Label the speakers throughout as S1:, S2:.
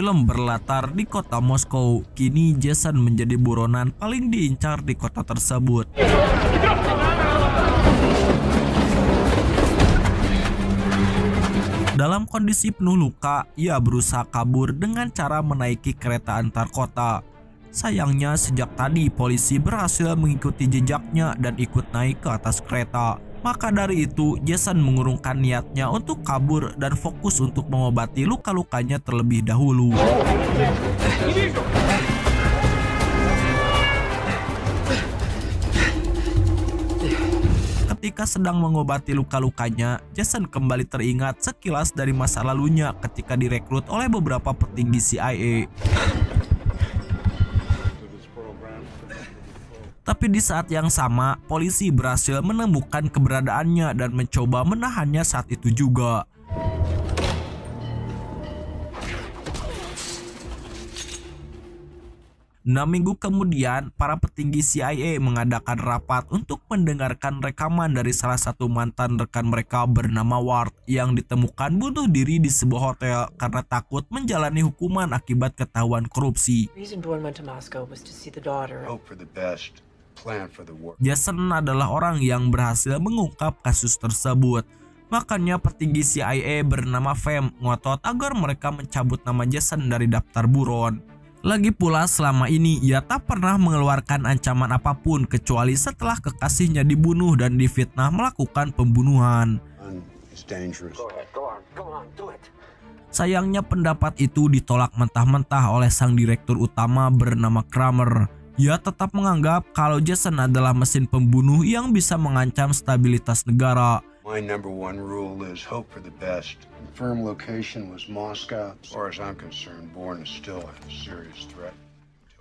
S1: Film berlatar di kota Moskow. Kini Jason menjadi buronan paling diincar di kota tersebut. Dalam kondisi penuh luka, ia berusaha kabur dengan cara menaiki kereta antar kota. Sayangnya sejak tadi polisi berhasil mengikuti jejaknya dan ikut naik ke atas kereta. Maka dari itu, Jason mengurungkan niatnya untuk kabur dan fokus untuk mengobati luka-lukanya terlebih dahulu. Ketika sedang mengobati luka-lukanya, Jason kembali teringat sekilas dari masa lalunya ketika direkrut oleh beberapa petinggi CIA. Tapi di saat yang sama, polisi berhasil menemukan keberadaannya dan mencoba menahannya saat itu juga. Enam minggu kemudian, para petinggi CIA mengadakan rapat untuk mendengarkan rekaman dari salah satu mantan rekan mereka bernama Ward yang ditemukan bunuh diri di sebuah hotel karena takut menjalani hukuman akibat ketahuan korupsi. Jason adalah orang yang berhasil mengungkap kasus tersebut. Makanya petinggi CIA bernama Fem ngotot agar mereka mencabut nama Jason dari daftar buron. Lagi pula selama ini ia tak pernah mengeluarkan ancaman apapun kecuali setelah kekasihnya dibunuh dan difitnah melakukan pembunuhan. Sayangnya pendapat itu ditolak mentah-mentah oleh sang direktur utama bernama Kramer. Ia tetap menganggap kalau Jason adalah mesin pembunuh yang bisa mengancam stabilitas negara.
S2: My number one rule is hope for the best. Confirmed location was Moscow. As far as I'm concerned, Bourne is still a serious threat.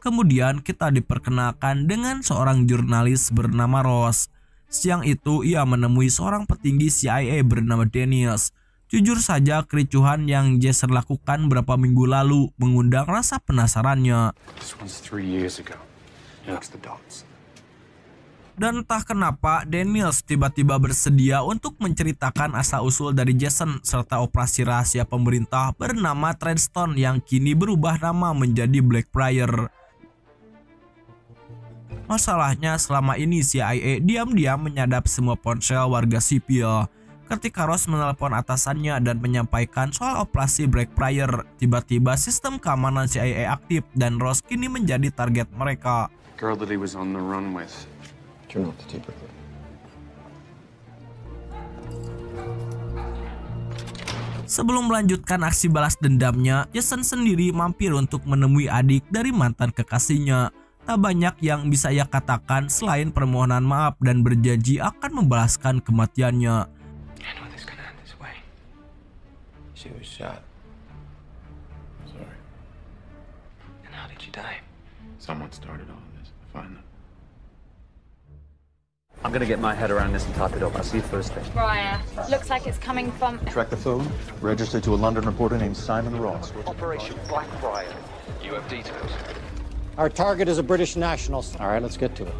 S1: Kemudian kita diperkenalkan dengan seorang jurnalis bernama Ross. Siang itu ia menemui seorang petinggi CIA bernama Daniels. Jujur saja kericuhan yang Jason lakukan beberapa minggu lalu mengundang rasa penasarannya.
S2: This one's 3 years ago. Next the dots.
S1: Dan entah kenapa Daniels tiba-tiba bersedia untuk menceritakan asal-usul dari Jason serta operasi rahasia pemerintah bernama Treadstone yang kini berubah nama menjadi Blackbriar. Masalahnya selama ini CIA diam-diam menyadap semua ponsel warga sipil. Ketika Ross menelpon atasannya dan menyampaikan soal operasi Blackbriar, tiba-tiba sistem keamanan CIA aktif dan Ross kini menjadi target mereka.
S2: Girl that he was on the run with. Turn off the tape recorder.
S1: Sebelum melanjutkan aksi balas dendamnya, Jason sendiri mampir untuk menemui adik dari mantan kekasihnya. Tak banyak yang bisa ia katakan selain permohonan maaf dan berjanji akan membalaskan kematiannya.
S2: I know this can end this way. She was shot. Sorry. And how did she die? Someone started all of this. Find them.
S3: I'm gonna get my head around this and type it up. I'll see you first thing.
S4: Briar. Looks like it's coming from...
S5: Track the phone. Registered to a London reporter named Simon Ross.
S3: Operation Blackbriar. You have details.
S6: Our target is a British national. All right, let's get to it.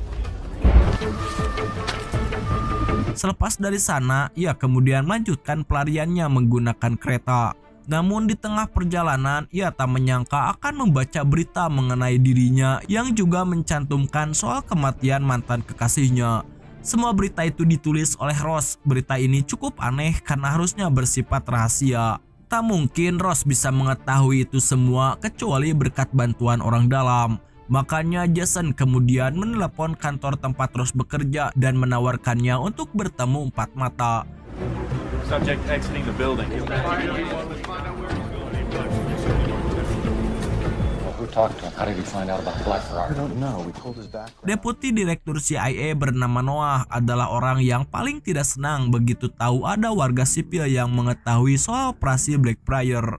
S1: Selepas dari sana, ia kemudian melanjutkan pelariannya menggunakan kereta. Namun di tengah perjalanan, ia tak menyangka akan membaca berita mengenai dirinya yang juga mencantumkan soal kematian mantan kekasihnya. Semua berita itu ditulis oleh Ross. Berita ini cukup aneh karena harusnya bersifat rahasia. Tak mungkin Ross bisa mengetahui itu semua kecuali berkat bantuan orang dalam. Makanya Jason kemudian menelepon kantor tempat Ross bekerja dan menawarkannya untuk bertemu empat mata.
S7: Subject exiting the building.
S5: Who talked to him? How did he find out about Blackbriar? I don't know. We told his background.
S1: Deputi Direktur CIA bernama Noah adalah orang yang paling tidak senang begitu tahu ada warga sipil yang mengetahui soal operasi Blackbriar.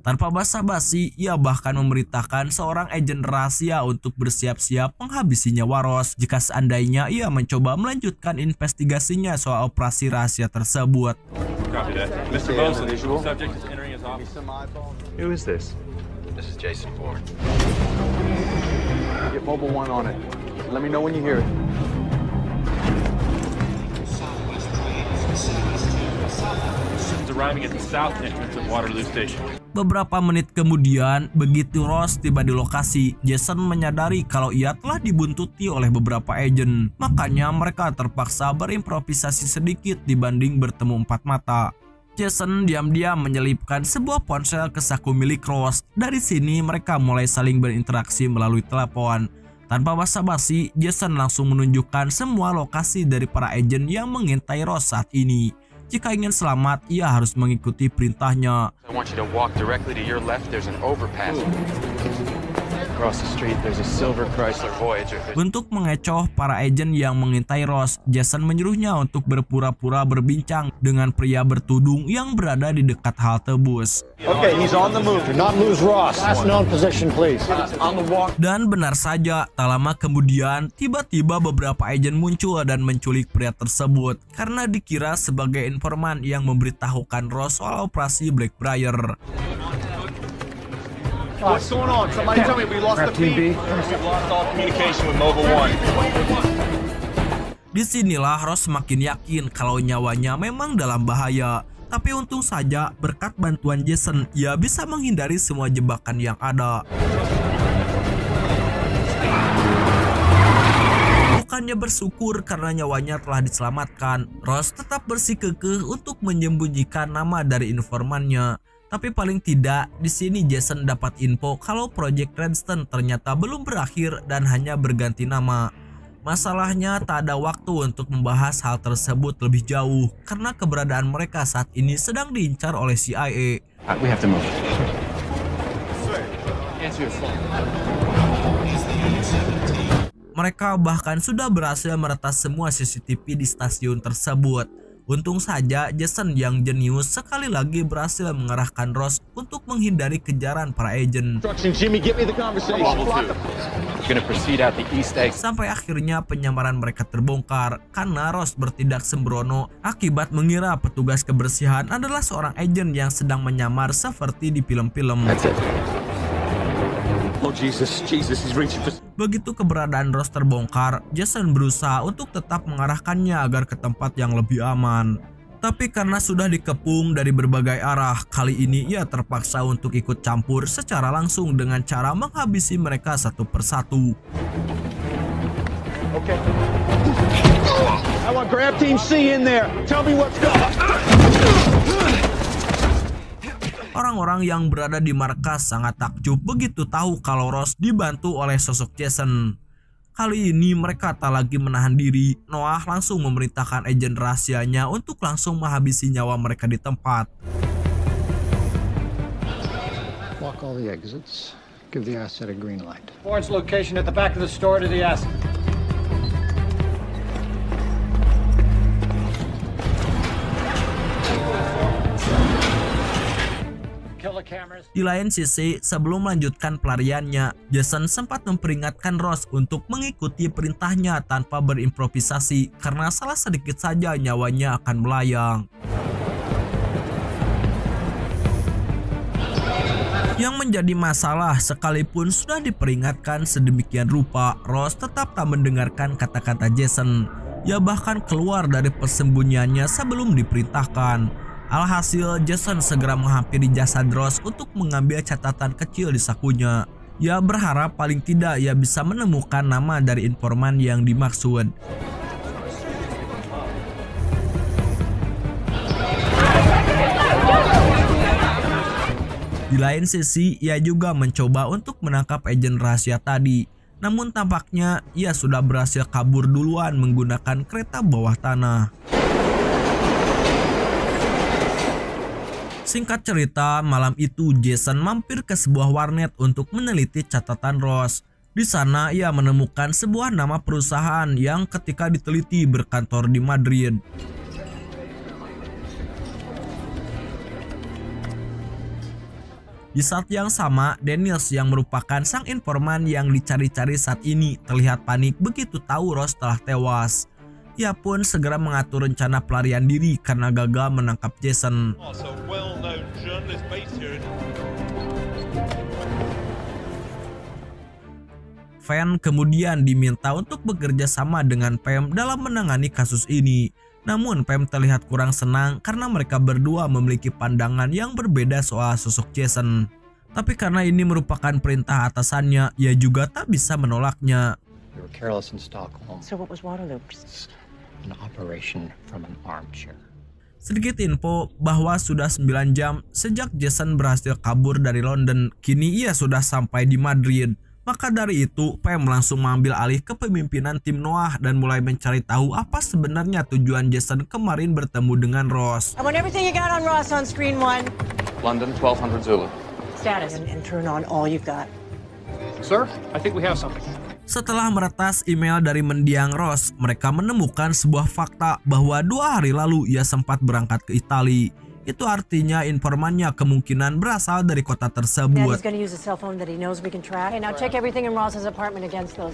S1: Tanpa basa-basi, ia bahkan memerintahkan seorang agen rahasia untuk bersiap-siap menghabisi nyawa Ross jika seandainya ia mencoba melanjutkan investigasinya soal operasi rahasia tersebut.
S7: Copy that. Mr. Wilson, subject is entering his office.
S3: Who is this?
S2: This is Jason Bourne.
S5: Get Mobile 1 on it. Let me know when you hear it.
S7: arriving at the south entrance of Waterloo Station.
S1: Beberapa menit kemudian, begitu Ross tiba di lokasi, Jason menyadari kalau ia telah dibuntuti oleh beberapa agen. Makanya mereka terpaksa berimprovisasi sedikit dibanding bertemu empat mata. Jason diam-diam menyelipkan sebuah ponsel ke saku milik Ross. Dari sini mereka mulai saling berinteraksi melalui telepon. Tanpa basa-basi, Jason langsung menunjukkan semua lokasi dari para agen yang mengintai Ross saat ini. Jika ingin selamat, ia harus mengikuti perintahnya.
S2: I want you to walk directly to your left. There's an overpass. Across the street, there's a silver Chrysler Voyager.
S1: Untuk mengecoh para agen yang mengintai Ross, Jason menyuruhnya untuk berpura-pura berbincang dengan pria bertudung yang berada di dekat halte bus.
S3: Okay, he's on the move.
S6: Do not lose Ross. Last known position, please.
S3: On the walk.
S1: Dan benar saja, tak lama kemudian, tiba-tiba beberapa agen muncul dan menculik pria tersebut karena dikira sebagai informan yang memberitahukan Ross soal operasi Blackbriar.
S3: What's going on? Somebody tell me we lost the feed.
S7: We've lost all communication with Mobile One.
S1: Disinilah Ross makin yakin kalau nyawanya memang dalam bahaya. Tapi untung saja berkat bantuan Jason, ia bisa menghindari semua jebakan yang ada. Bukannya bersyukur karena nyawanya telah diselamatkan, Ross tetap bersikukuh untuk menyembunyikan nama dari informannya. Tapi paling tidak, di sini Jason dapat info kalau Project Cranston ternyata belum berakhir dan hanya berganti nama. Masalahnya tak ada waktu untuk membahas hal tersebut lebih jauh karena keberadaan mereka saat ini sedang diincar oleh CIA.
S2: We have to move. Answer your phone.
S1: Mereka bahkan sudah berhasil meretas semua CCTV di stasiun tersebut. Untung saja Jason yang jenius sekali lagi berhasil mengarahkan Ross untuk menghindari kejaran para agen.
S3: Jimmy, give me the conversation.
S2: We're gonna proceed out the east exit.
S1: Sampai akhirnya penyamaran mereka terbongkar karena Ross bertindak sembrono akibat mengira petugas kebersihan adalah seorang agen yang sedang menyamar seperti di film-film.
S2: That's it.
S3: Oh Jesus, he's reaching for.
S1: Begitu keberadaan Ross terbongkar, Jason berusaha untuk tetap mengarahkannya agar ke tempat yang lebih aman. Tapi karena sudah dikepung dari berbagai arah, kali ini ia terpaksa untuk ikut campur secara langsung dengan cara menghabisi mereka satu persatu.
S3: Okay. I want grab team C in there. Tell me what's going on.
S1: Orang-orang yang berada di markas sangat takjub begitu tahu kalau Ross dibantu oleh sosok Jason. Kali ini mereka tak lagi menahan diri. Noah langsung memerintahkan agen rahasianya untuk langsung menghabisi nyawa mereka di tempat.
S6: Block all the exits. Give the asset a green light.
S8: Ford's location at the back of the store to the asset.
S1: Di lain sisi, sebelum melanjutkan pelariannya, Jason sempat memperingatkan Ross untuk mengikuti perintahnya tanpa berimprovisasi karena salah sedikit saja nyawanya akan melayang. Yang menjadi masalah, sekalipun sudah diperingatkan sedemikian rupa, Ross tetap tak mendengarkan kata-kata Jason. Ia bahkan keluar dari persembunyiannya sebelum diperintahkan. Alhasil, Jason segera menghampiri jasad Ross untuk mengambil catatan kecil di sakunya. Ia berharap paling tidak ia bisa menemukan nama dari informan yang dimaksud. Di lain sisi, ia juga mencoba untuk menangkap agen rahasia tadi. Namun tampaknya ia sudah berhasil kabur duluan menggunakan kereta bawah tanah. Singkat cerita, malam itu Jason mampir ke sebuah warnet untuk meneliti catatan Ross. Di sana ia menemukan sebuah nama perusahaan yang ketika diteliti berkantor di Madrid. Di saat yang sama, Daniels yang merupakan sang informan yang dicari-cari saat ini terlihat panik begitu tahu Ross telah tewas. Ia pun segera mengatur rencana pelarian diri karena gagal menangkap Jason. Van kemudian diminta untuk bekerja sama dengan Pam dalam menangani kasus ini. Namun Pam terlihat kurang senang karena mereka berdua memiliki pandangan yang berbeda soal sosok Jason. Tapi karena ini merupakan perintah atasannya, ia juga tak bisa menolaknya.
S5: We were careless in Stockholm.
S9: So what was Waterloo?
S5: An operation from an armchair.
S1: Sedikit info bahwa sudah 9 jam sejak Jason berhasil kabur dari London, kini ia sudah sampai di Madrid. Maka dari itu, Pam langsung mengambil alih kepemimpinan tim Noah dan mulai mencari tahu apa sebenarnya tujuan Jason kemarin bertemu dengan Ross.
S9: I want everything you got on Ross on screen 1.
S5: London, 1200 Zulu.
S9: Status. And turn on all you've got.
S8: Sir, I think we have something.
S1: Setelah meretas email dari mendiang Ross, mereka menemukan sebuah fakta bahwa 2 hari lalu ia sempat berangkat ke Italia. Itu artinya informannya kemungkinan berasal dari kota tersebut.
S9: Daddy's gonna use a cell phone that he knows we can track. Hey, now check everything in Ross's apartment against those.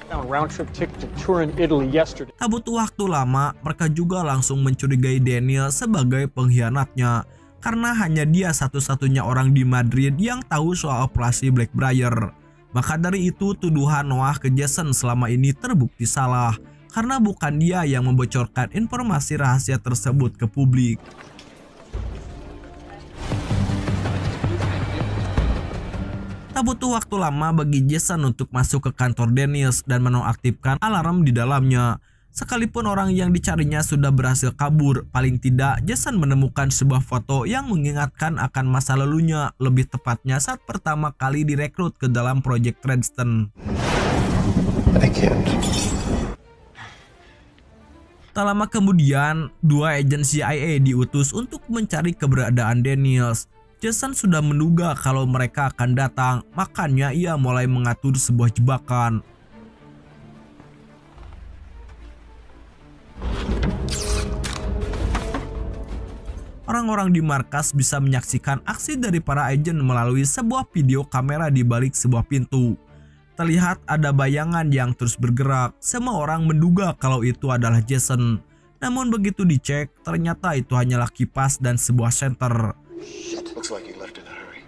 S8: Found round trip ticket to Turin, Italy yesterday.
S1: Tak butuh waktu lama, mereka juga langsung mencurigai Daniel sebagai pengkhianatnya. Karena hanya dia satu-satunya orang di Madrid yang tahu soal operasi Blackbriar. Maka dari itu tuduhan Noah ke Jason selama ini terbukti salah. Karena bukan dia yang membocorkan informasi rahasia tersebut ke publik. Tak butuh waktu lama bagi Jason untuk masuk ke kantor Daniels dan menonaktifkan alarm di dalamnya. Sekalipun orang yang dicarinya sudah berhasil kabur, paling tidak Jason menemukan sebuah foto yang mengingatkan akan masa lalunya, lebih tepatnya saat pertama kali direkrut ke dalam proyek Tredston.
S2: I can't.
S1: Tak lama kemudian, 2 agen CIA diutus untuk mencari keberadaan Daniels. Jason sudah menduga kalau mereka akan datang, makanya ia mulai mengatur sebuah jebakan. Orang-orang di markas bisa menyaksikan aksi dari para agen melalui sebuah video kamera di balik sebuah pintu. Terlihat ada bayangan yang terus bergerak. Semua orang menduga kalau itu adalah Jason. Namun begitu dicek, ternyata itu hanyalah kipas dan sebuah senter.
S2: Shit. Looks like he left in a hurry.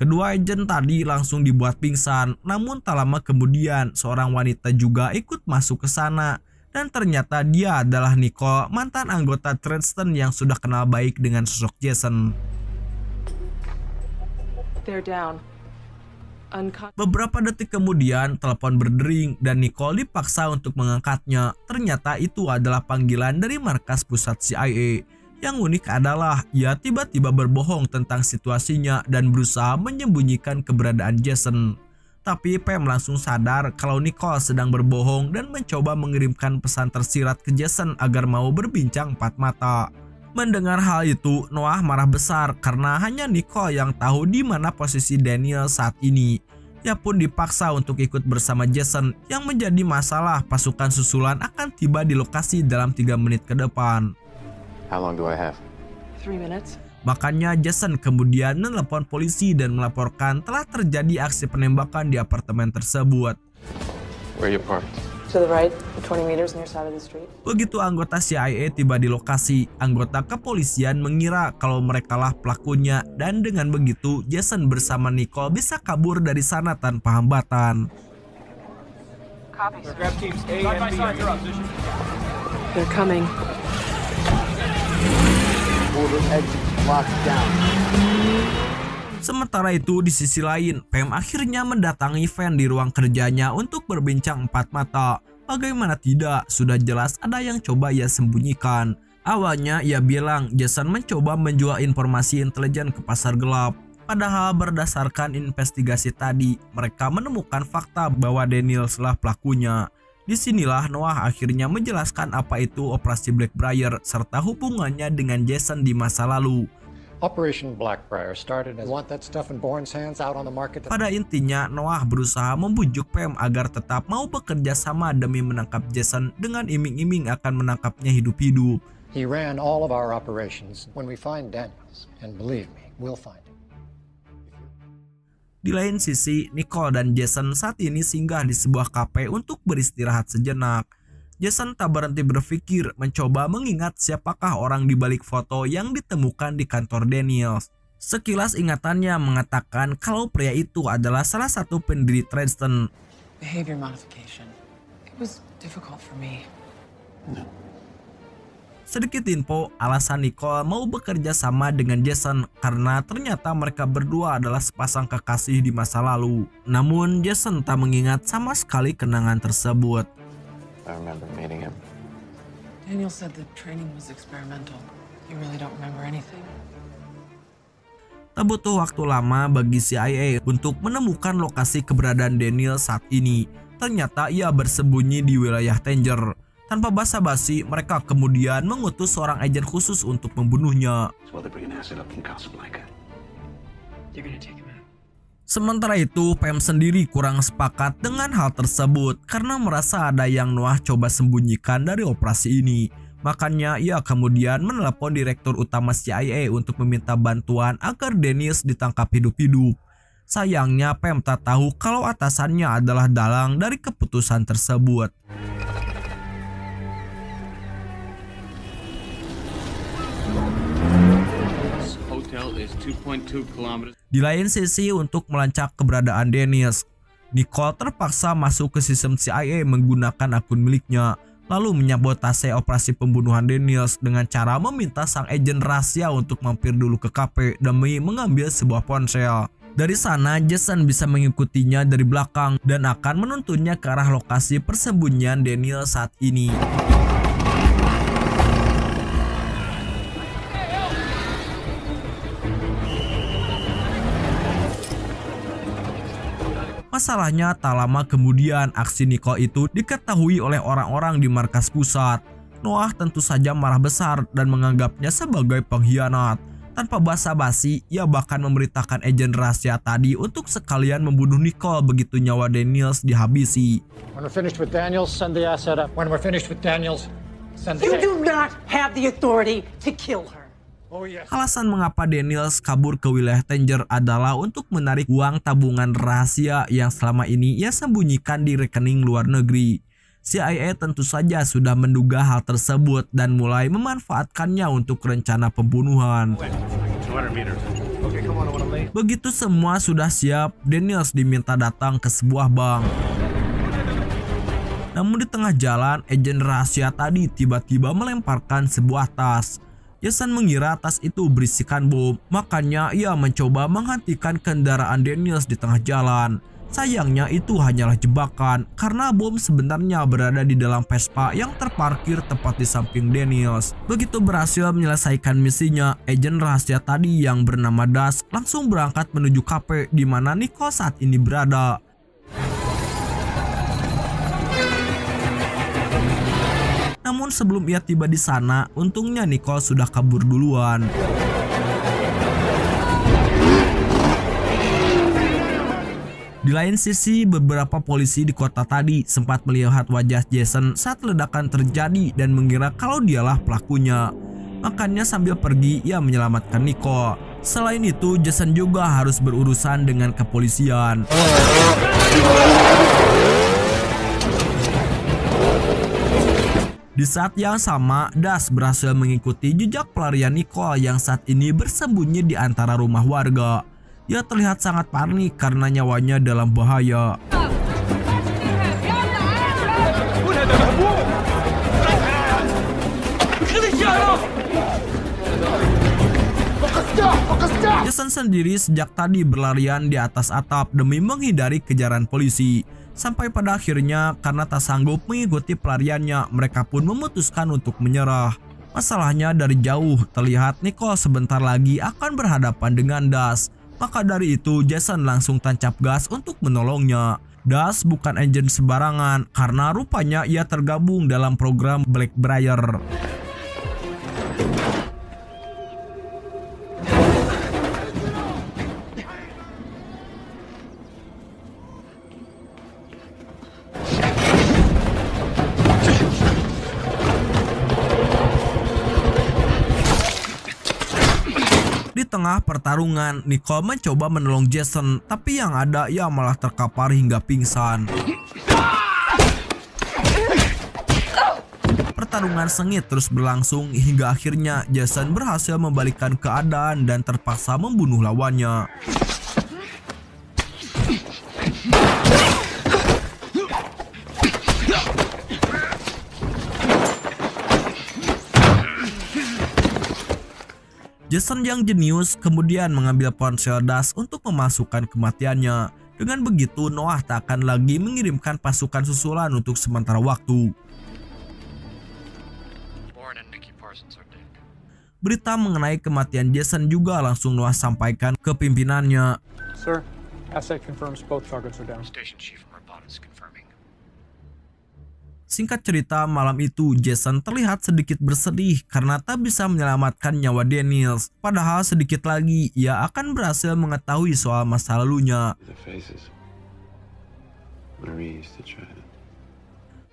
S1: Kedua agen tadi langsung dibuat pingsan. Namun tak lama kemudian, seorang wanita juga ikut masuk ke sana. Dan ternyata dia adalah Nicole, mantan anggota Tredston yang sudah kenal baik dengan sosok Jason. Beberapa detik kemudian, telepon berdering dan Nicole dipaksa untuk mengangkatnya. Ternyata itu adalah panggilan dari markas pusat CIA. Yang unik adalah ia tiba-tiba berbohong tentang situasinya dan berusaha menyembunyikan keberadaan Jason. Tapi Pam langsung sadar kalau Nicole sedang berbohong dan mencoba mengirimkan pesan tersirat ke Jason agar mau berbincang 4 mata. Mendengar hal itu, Noah marah besar karena hanya Nicole yang tahu di mana posisi Daniel saat ini. Ia pun dipaksa untuk ikut bersama Jason, yang menjadi masalah pasukan susulan akan tiba di lokasi dalam 3 menit ke depan.
S5: How long do I have?
S9: 3 minutes.
S1: Makanya Jason kemudian menelepon polisi dan melaporkan telah terjadi aksi penembakan di apartemen tersebut.
S5: Where you parked?
S9: To the right, 20 meters near side of the street.
S1: Begitu anggota CIA tiba di lokasi, anggota kepolisian mengira kalau merekalah pelakunya dan dengan begitu Jason bersama Nicole bisa kabur dari sana tanpa hambatan.
S7: Grab teams A and B.
S9: They're coming.
S1: Sementara itu di sisi lain, Pam akhirnya mendatangi Van di ruang kerjanya untuk berbincang 4 mata. Bagaimana tidak, sudah jelas ada yang coba ia sembunyikan. Awalnya ia bilang Jason mencoba menjual informasi intelijen ke pasar gelap. Padahal berdasarkan investigasi tadi, mereka menemukan fakta bahwa Danielslah pelakunya. Disinilah Noah akhirnya menjelaskan apa itu operasi Blackbriar serta hubungannya dengan Jason di masa lalu.
S6: Operation Blackbriar started as want that stuff in Bourne's hands out on the market.
S1: Pada intinya, Noah berusaha membujuk Pam agar tetap mau bekerja sama demi menangkap Jason dengan iming-iming akan menangkapnya hidup-hidup.
S6: He ran all of our operations. When we find Daniels, and believe me, we'll find him.
S1: Di lain sisi, Nicole dan Jason saat ini singgah di sebuah kafe untuk beristirahat sejenak. Jason tak berhenti berpikir mencoba mengingat siapakah orang di balik foto yang ditemukan di kantor Daniels. Sekilas ingatannya mengatakan kalau pria itu adalah salah satu pendiri Tradeston.
S10: Behavior modification. It was difficult for me.
S2: No.
S1: Sedikit info, alasan Nicole mau bekerja sama dengan Jason karena ternyata mereka berdua adalah sepasang kekasih di masa lalu. Namun Jason tak mengingat sama sekali kenangan tersebut.
S2: I remember meeting him.
S10: Daniel said the training was experimental. You really don't remember anything?
S1: Tak butuh waktu lama bagi CIA untuk menemukan lokasi keberadaan Daniel saat ini. Ternyata ia bersembunyi di wilayah Tanger. Tanpa basa-basi, mereka kemudian mengutus seorang agen khusus untuk membunuhnya. Sementara itu, Pam sendiri kurang sepakat dengan hal tersebut karena merasa ada yang Noah coba sembunyikan dari operasi ini. Makanya ia kemudian menelepon direktur utama CIA untuk meminta bantuan agar Dennis ditangkap hidup-hidup. Sayangnya Pam tak tahu kalau atasannya adalah dalang dari keputusan tersebut. Di lain sisi, untuk melacak keberadaan Dennis, Nicole terpaksa masuk ke sistem CIA menggunakan akun miliknya, lalu menyabotase operasi pembunuhan Daniels dengan cara meminta sang agen rahasia untuk mampir dulu ke kafe demi mengambil sebuah ponsel. Dari sana, Jason bisa mengikutinya dari belakang dan akan menuntunnya ke arah lokasi persembunyian Daniel saat ini. Masalahnya, tak lama kemudian aksi Nicole itu diketahui oleh orang-orang di markas pusat. Noah tentu saja marah besar dan menganggapnya sebagai pengkhianat. Tanpa basa-basi, ia bahkan memberitakan agen rahasia tadi untuk sekalian membunuh Nicole begitu nyawa Daniels dihabisi.
S6: When we're finished with Daniels, send the asset up. When we're finished with Daniels, send the...
S9: You do not have the authority to kill her.
S6: Oh, yes.
S1: Alasan mengapa Daniels kabur ke wilayah Tanger adalah untuk menarik uang tabungan rahasia yang selama ini ia sembunyikan di rekening luar negeri. CIA tentu saja sudah menduga hal tersebut dan mulai memanfaatkannya untuk rencana pembunuhan. Begitu semua sudah siap, Daniels diminta datang ke sebuah bank. Namun di tengah jalan, agen rahasia tadi tiba-tiba melemparkan sebuah tas. Jason mengira tas itu berisikan bom, makanya ia mencoba menghentikan kendaraan Daniels di tengah jalan. Sayangnya itu hanyalah jebakan, karena bom sebenarnya berada di dalam Vespa yang terparkir tepat di samping Daniels. Begitu berhasil menyelesaikan misinya, agen rahasia tadi yang bernama Das langsung berangkat menuju kafe di mana Nicole saat ini berada. Namun sebelum ia tiba di sana, untungnya Nicole sudah kabur duluan. Di lain sisi, beberapa polisi di kota tadi sempat melihat wajah Jason saat ledakan terjadi dan mengira kalau dialah pelakunya. Makanya sambil pergi, ia menyelamatkan Nicole. Selain itu, Jason juga harus berurusan dengan kepolisian. Di saat yang sama, Das berhasil mengikuti jejak pelarian Nicole yang saat ini bersembunyi di antara rumah warga. Ia terlihat sangat panik karena nyawanya dalam bahaya. Jason sendiri sejak tadi berlarian di atas atap demi menghindari kejaran polisi. Sampai pada akhirnya karena tak sanggup mengikuti pelariannya, mereka pun memutuskan untuk menyerah. Masalahnya dari jauh terlihat Nicole sebentar lagi akan berhadapan dengan Das. Maka dari itu Jason langsung tancap gas untuk menolongnya. Das bukan agen sembarangan karena rupanya ia tergabung dalam program Blackbriar. Di tengah pertarungan, Nicole mencoba menolong Jason, tapi yang ada ia malah terkapar hingga pingsan. Pertarungan sengit terus berlangsung hingga akhirnya Jason berhasil membalikkan keadaan dan terpaksa membunuh lawannya. Jason yang jenius kemudian mengambil ponsel Das untuk memasukkan kematiannya. Dengan begitu, Noah tak akan lagi mengirimkan pasukan susulan untuk sementara waktu. Berita mengenai kematian Jason juga langsung Noah sampaikan ke pimpinannya.
S8: Sir, asset confirms both targets are down.
S5: Station Chief Murpon is confirming.
S1: Singkat cerita, malam itu Jason terlihat sedikit bersedih karena tak bisa menyelamatkan nyawa Daniels. Padahal sedikit lagi ia akan berhasil mengetahui soal masa lalunya.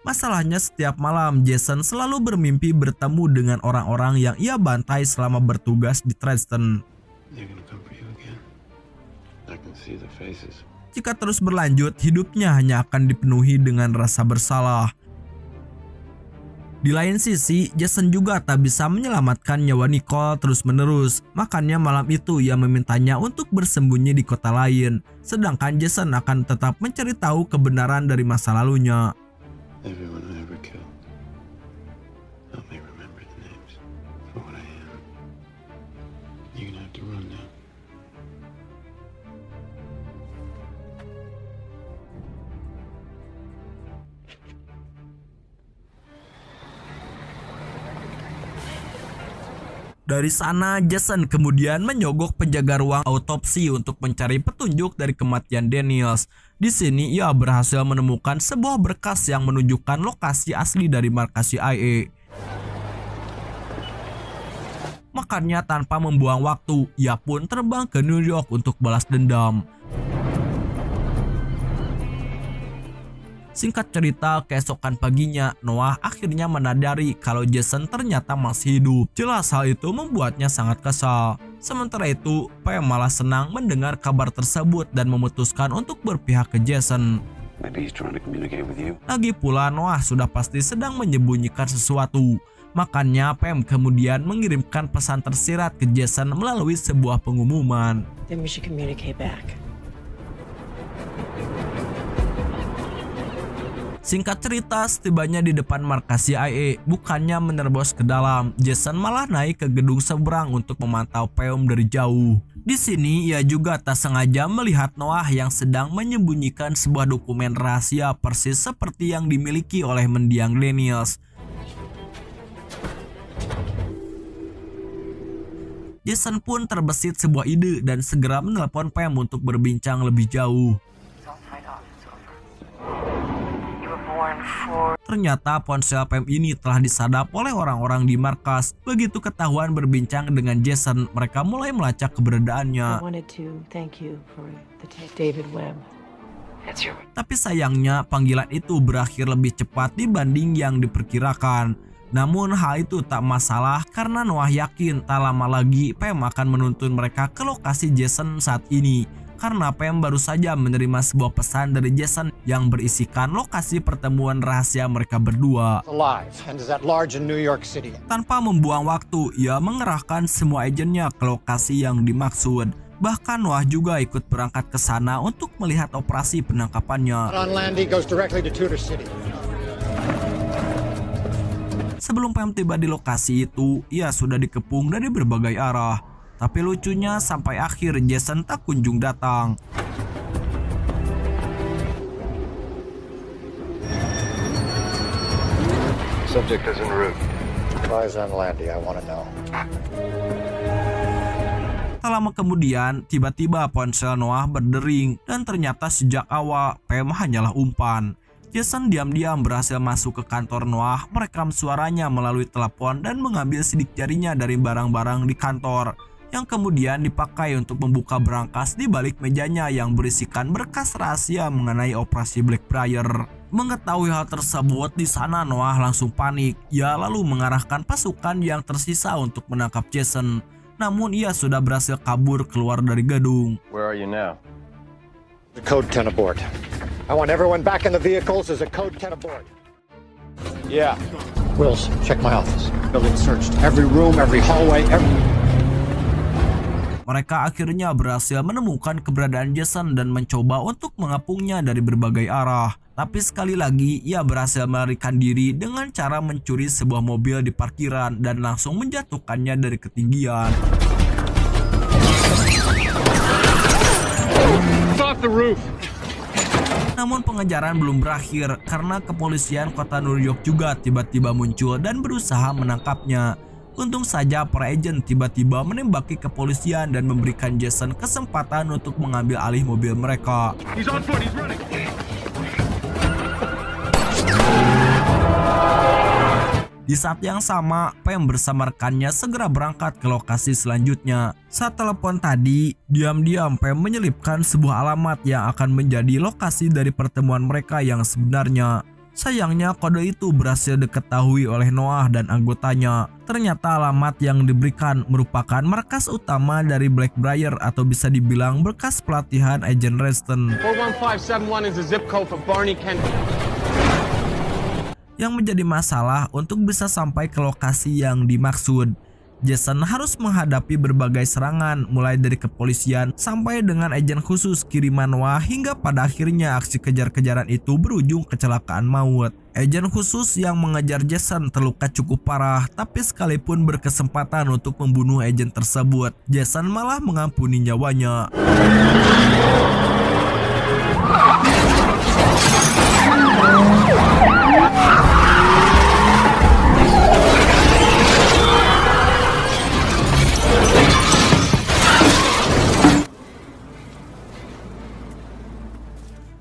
S1: Masalahnya setiap malam Jason selalu bermimpi bertemu dengan orang-orang yang ia bantai selama bertugas di Tristan. Jika terus berlanjut, hidupnya hanya akan dipenuhi dengan rasa bersalah. Di lain sisi, Jason juga tak bisa menyelamatkan nyawa Nicole terus-menerus. Makanya malam itu ia memintanya untuk bersembunyi di kota lain. Sedangkan Jason akan tetap mencari tahu kebenaran dari masa lalunya. Dari sana, Jason kemudian menyogok penjaga ruang autopsi untuk mencari petunjuk dari kematian Daniels. Di sini, ia berhasil menemukan sebuah berkas yang menunjukkan lokasi asli dari markas CIA. Makanya tanpa membuang waktu, ia pun terbang ke New York untuk balas dendam. Singkat cerita, keesokan paginya, Noah akhirnya menyadari kalau Jason ternyata masih hidup. Jelas hal itu membuatnya sangat kesal. Sementara itu, Pam malah senang mendengar kabar tersebut dan memutuskan untuk berpihak ke Jason. Lagi pula, Noah sudah pasti sedang menyembunyikan sesuatu. Makanya Pam kemudian mengirimkan pesan tersirat ke Jason melalui sebuah pengumuman.
S9: Then we should communicate back.
S1: Singkat cerita, setibanya di depan markas CIA, bukannya menerobos ke dalam, Jason malah naik ke gedung seberang untuk memantau Pam dari jauh. Di sini, ia juga tak sengaja melihat Noah yang sedang menyembunyikan sebuah dokumen rahasia persis seperti yang dimiliki oleh mendiang Daniels. Jason pun terbesit sebuah ide dan segera menelepon Pam untuk berbincang lebih jauh. Ternyata ponsel Pam ini telah disadap oleh orang-orang di markas. Begitu ketahuan berbincang dengan Jason, mereka mulai melacak keberadaannya. Tapi sayangnya panggilan itu berakhir lebih cepat dibanding yang diperkirakan. Namun hal itu tak masalah karena Noah yakin tak lama lagi Pam akan menuntun mereka ke lokasi Jason saat ini. Karena Pam baru saja menerima sebuah pesan dari Jason yang berisikan lokasi pertemuan rahasia mereka berdua. Tanpa membuang waktu, ia mengerahkan semua agennya ke lokasi yang dimaksud. Bahkan Noah juga ikut berangkat ke sana untuk melihat operasi penangkapannya. Sebelum Pam tiba di lokasi itu, ia sudah dikepung dari berbagai arah. Tapi lucunya sampai akhir Jason tak kunjung datang.
S5: Subject is en route.
S6: Advise on Landy, I want to know.
S1: Tak lama kemudian, tiba-tiba ponsel Noah berdering dan ternyata sejak awal Pam hanyalah umpan. Jason diam-diam berhasil masuk ke kantor Noah, merekam suaranya melalui telepon dan mengambil sidik jarinya dari barang-barang di kantor, yang kemudian dipakai untuk membuka berangkas di balik mejanya yang berisikan berkas rahasia mengenai operasi Blackbriar. Mengetahui hal tersebut, di sana Noah langsung panik. Ia lalu mengarahkan pasukan yang tersisa untuk menangkap Jason. Namun ia sudah berhasil kabur keluar dari gedung.
S7: Where are you now?
S6: The code 10 aboard. I want everyone back in the vehicles as a code 10 aboard.
S7: Yeah.
S6: Wills, check my office. Building searched every room, every hallway,
S1: Mereka akhirnya berhasil menemukan keberadaan Jason dan mencoba untuk mengepungnya dari berbagai arah. Tapi sekali lagi, ia berhasil melarikan diri dengan cara mencuri sebuah mobil di parkiran dan langsung menjatuhkannya dari ketinggian. Namun pengejaran belum berakhir karena kepolisian kota New York juga tiba-tiba muncul dan berusaha menangkapnya. Untung saja para agen tiba-tiba menembaki kepolisian dan memberikan Jason kesempatan untuk mengambil alih mobil mereka. Di saat yang sama, Pam bersama rekannya segera berangkat ke lokasi selanjutnya. Saat telepon tadi, diam-diam Pam menyelipkan sebuah alamat yang akan menjadi lokasi dari pertemuan mereka yang sebenarnya. Sayangnya kode itu berhasil diketahui oleh Noah dan anggotanya. Ternyata alamat yang diberikan merupakan markas utama dari Blackbriar atau bisa dibilang berkas pelatihan Agent Reston.
S8: 41571 is the zip code for Barney Kent.
S1: Yang menjadi masalah untuk bisa sampai ke lokasi yang dimaksud. Jason harus menghadapi berbagai serangan mulai dari kepolisian sampai dengan agen khusus kiriman Noah hingga pada akhirnya aksi kejar-kejaran itu berujung kecelakaan maut. Agen khusus yang mengejar Jason terluka cukup parah, tapi sekalipun berkesempatan untuk membunuh agen tersebut, Jason malah mengampuni nyawanya.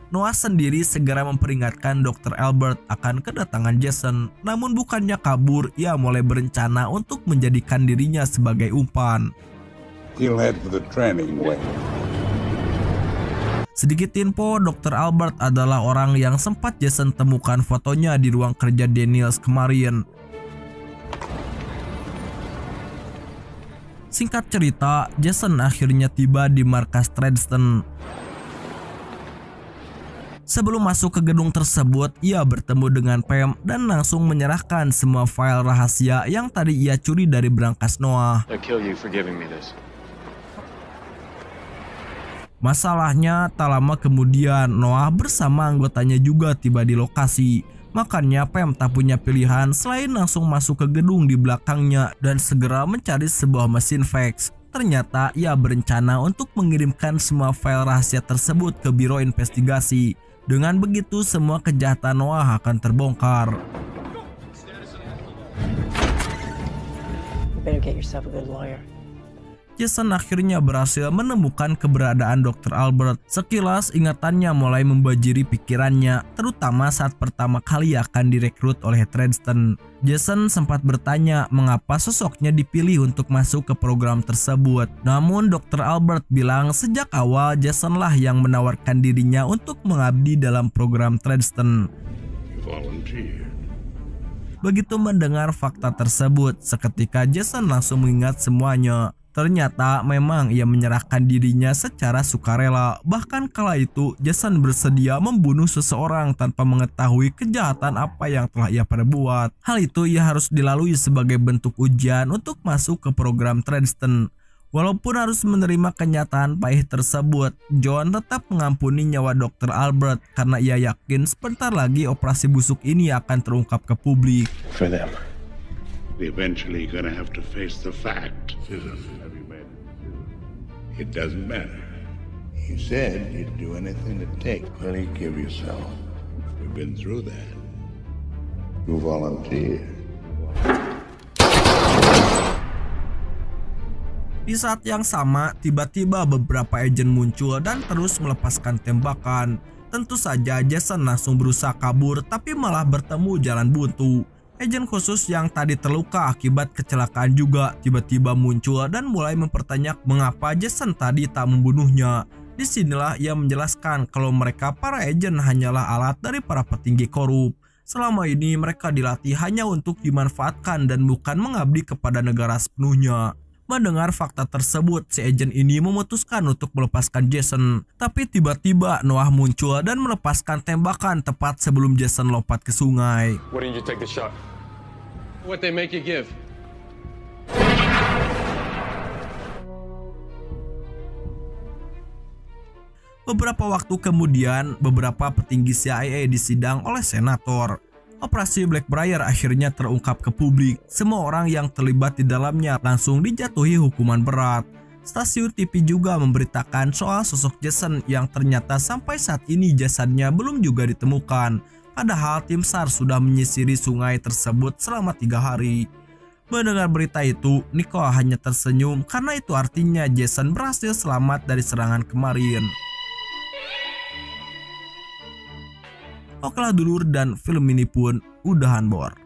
S1: Noah sendiri segera memperingatkan Dr. Albert akan kedatangan Jason, namun bukannya kabur, ia mulai berencana untuk menjadikan dirinya sebagai umpan.
S2: He'll head for the training wing.
S1: Sedikit info, Dr. Albert adalah orang yang sempat Jason temukan fotonya di ruang kerja Daniels kemarin. Singkat cerita, Jason akhirnya tiba di markas Tredston. Sebelum masuk ke gedung tersebut, ia bertemu dengan Pam dan langsung menyerahkan semua file rahasia yang tadi ia curi dari berangkas Noah. Masalahnya, tak lama kemudian Noah bersama anggotanya juga tiba di lokasi. Makanya Pam tak punya pilihan selain langsung masuk ke gedung di belakangnya dan segera mencari sebuah mesin fax. Ternyata ia berencana untuk mengirimkan semua file rahasia tersebut ke biro investigasi. Dengan begitu semua kejahatan Noah akan terbongkar.
S9: Better get yourself a good lawyer.
S1: Jason akhirnya berhasil menemukan keberadaan Dr. Albert. Sekilas ingatannya mulai membajiri pikirannya, terutama saat pertama kali akan direkrut oleh Tredston. Jason sempat bertanya mengapa sosoknya dipilih untuk masuk ke program tersebut. Namun Dr. Albert bilang sejak awal Jason lah yang menawarkan dirinya untuk mengabdi dalam program Tredston. Begitu mendengar fakta tersebut, seketika Jason langsung mengingat semuanya. Ternyata memang ia menyerahkan dirinya secara sukarela. Bahkan kala itu Jason bersedia membunuh seseorang tanpa mengetahui kejahatan apa yang telah ia perbuat. Hal itu ia harus dilalui sebagai bentuk ujian untuk masuk ke program Tredston. Walaupun harus menerima kenyataan pahit tersebut, John tetap mengampuni nyawa Dr. Albert karena ia yakin sebentar lagi operasi busuk ini akan terungkap ke publik.
S2: For them. We're eventually gonna have to face the fact. It doesn't matter. You said you'd do anything to take. Well, you give yourself. We've been through that. You volunteered.
S1: Di saat yang sama, tiba-tiba beberapa agen muncul dan terus melepaskan tembakan. Tentu saja Jason langsung berusaha kabur tapi malah bertemu jalan buntu. Agen khusus yang tadi terluka akibat kecelakaan juga tiba-tiba muncul dan mulai mempertanyakan mengapa Jason tadi tak membunuhnya. Disinilah ia menjelaskan kalau mereka para agen hanyalah alat dari para petinggi korup. Selama ini mereka dilatih hanya untuk dimanfaatkan dan bukan mengabdi kepada negara sepenuhnya. Mendengar fakta tersebut, si agen ini memutuskan untuk melepaskan Jason. Tapi tiba-tiba Noah muncul dan melepaskan tembakan tepat sebelum Jason lompat ke sungai.
S7: Why didn't you take the shot?
S3: What they make you give?
S1: Beberapa waktu kemudian, beberapa petinggi CIA disidang oleh senator. Operasi Blackbriar akhirnya terungkap ke publik. Semua orang yang terlibat di dalamnya langsung dijatuhi hukuman berat. Stasiun TV juga memberitakan soal sosok Jason yang ternyata sampai saat ini jasadnya belum juga ditemukan. Padahal tim SAR sudah menyisiri sungai tersebut selama 3 hari. Mendengar berita itu, Nicole hanya tersenyum karena itu artinya Jason berhasil selamat dari serangan kemarin. Okelah dulur, dan film ini pun udahan bor.